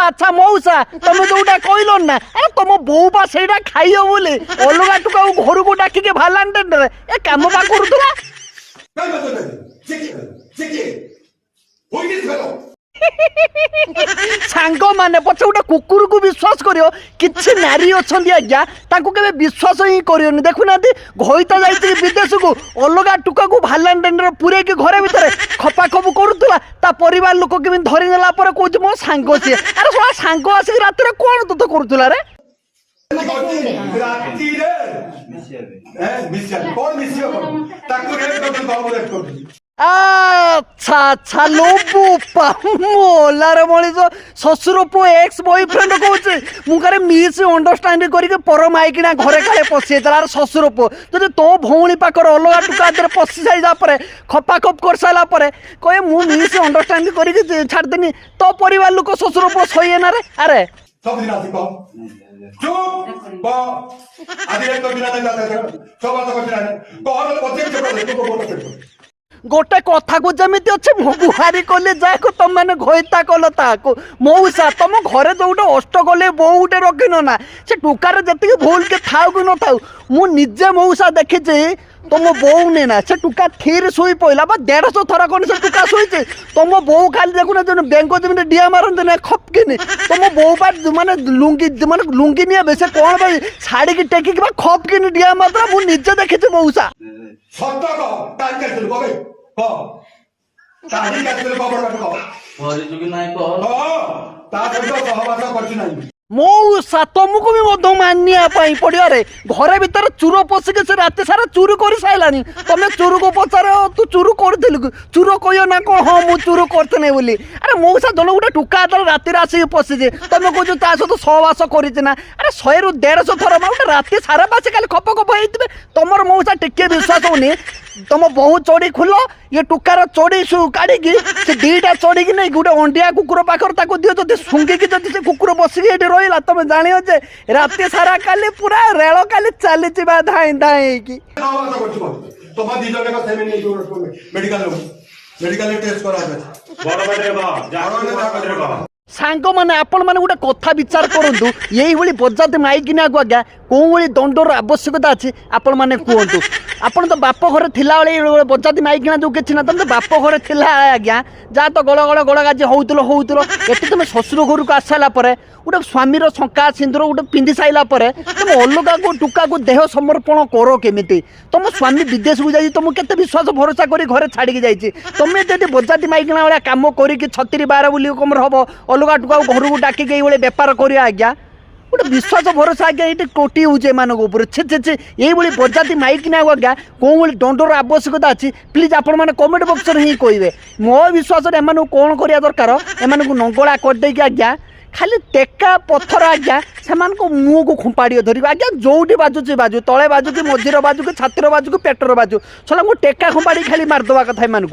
अच्छा मौसा तुम जोटा कहल ना अरे तुम बो बा से खाइब बोले अलग टुका घर को डाकिके भालांटे ए कम बा करूला सांग माने पछे गोटे कुकुर को विश्वास करियो किछि नारी अछंदी आज्ञा ताको केबे विश्वास ही करियोनी देखुना घइता जाई विदेश को अलगा टुका को भालांटेंडर पुरे के घरे भीतर खपा खपु करूतला ता परिवार लोक केबे धरि नेला पर कहू मो सांग से अरे सोला सांग आसी रात रे कोन तो करूतला रे राती रे मिसिया कोन मिसिया ताको रेट करतो अच्छा अच्छा लोबू मोलार मଣିଷ ଶ୍ୱଶୁର ପୁଅ ଏକ୍ସ ବୟଫ୍ରେଣ୍ଡ କହୁଛି ମୁଁ କାରେ ମିସ୍ ଅଣ୍ଡରଷ୍ଟାଣ୍ଡିଂ କରିକି ପର ମାଇକିନା ଘରେ କାଳେ ପଶି ଯାଇଥିଲା ଶ୍ୱଶୁର ପୁଅ ଯଦି ତୋ ଭଉଣୀ ପାଖରେ ଅଲଗା ଟୁକା ଦେହରେ ପଶି ସାରିଲା ପରେ ଖପା ଖପ କରିସାରିଲା ପରେ କହେ ମୁଁ ମିସ୍ ଅଣ୍ଡରଷ୍ଟାଣ୍ଡିଂ କରିକି ଛାଡ଼ିଦେନି ତୋ ପରିବାର ଲୋକ ଶ୍ୱଶୁର ପୁଅ ସହିଏ ନା ରେ ଆରେ ସବୁଦିନ ଆସି କହ ଚୁପ ବ ଆଜି ଏକ ଦିନ ନାହିଁ ସବୁ ବାତ କରିଲା କହର ପଛେ गोटे कथा को जमी अच्छे बुहारी कले जाको तुम मैंने घईता कल ताको मौसा तुम घरे जो गोटे अष्ट कले बो गोटे रखिन ना से टुकार जी भूल के थाऊ कि न थाऊ मुझे मौसा देखी तुम बो ने ना से टुका थीर शुई पड़ा 150 थर कौन से टुका शुई तुम बो खाली देखुना जो बेंग जमी डिया मारते ना खपकिनी तुम बो बार माने लुंगी नहीं बेसे कौन भाई शाड़ी की टेकिक खपकिनी डिया मारता मुझे देखी मौसा मौसा तुमको भी मधु मानिया पड़िया रे घरे भीतर चूर पशिके से रात सारा चूर कर सारानी तुम चूर को पचार तू चूर कर चूर कह ना कौन हाँ मुझे चूर करते बोली अरे मौसा जन गोटे टुका राति आसिक पशिजे तुम कह ता सहित सहवास करना अरे 100 ରୁ 150 थर गोटे राति सारा पासे खाली खप खप होते तुम मौसा टिके विश्वास होनी तुम बहु चोड़ी खुल ये टुकार चोड़ी काढ़ी से दीटा चोड़ी की नहीं गोटे अंडिया कुकुर पाखर दियो जो शुंगिकी जब से कुकुर बसिकी ये रहा तुम जान जे राति सारा काली पूरा रेल काली चली धाई धाई की सांग मैंने आपण मैंने गोटे कथा विचार करूँ यही बजाते माइकिना को आज्ञा कौन भाई दंडर आवश्यकता अच्छी आपण मैंने कहतु आप तो बाप घर थिला बजाती माइकिना जो कि तुम तो बाप घर थिला आज्ञा जहाँ तो गड़ गड़ गड़ गाजी होउतलो ये तुम शशुर घर को आसाला गोटे स्वामी शंका सिंदूर गोटे पिंधि सारा तुम अलग को टुका को देह समर्पण कर केमी तुम स्वामी विदेश को जाए तुम केते विश्वास भरोसा कर घर छाड़ी जाइए तुम्हें जब बजाती माइकिना भाया कम कर छतरी बार बुल कम हम अलग टुका घर को डाकिक ये बेपार कर आज्ञा गोटे विश्वास भरोसा आज्ञा ये कोटी होचे मान छे छे छे ये बजाती माइकिना आज्ञा कौन भाई दंडर आवश्यकता अच्छी प्लीज आपण मैंने कमेंट बक्स में ही कहे मो विश्वास एम कौन करा दरकार एम नंगला करदे आज्ञा खाली टेका पत्थर आज्ञा से मुँह को खुंपाड़ी धर आज्ञा जोटी बाजुची बाजू तले बाजू कि मझीर बाजू कि छातिर बाजू कि पेटर बाजू सला टेका खुंपाड़ी खाली मारदवा कथा एम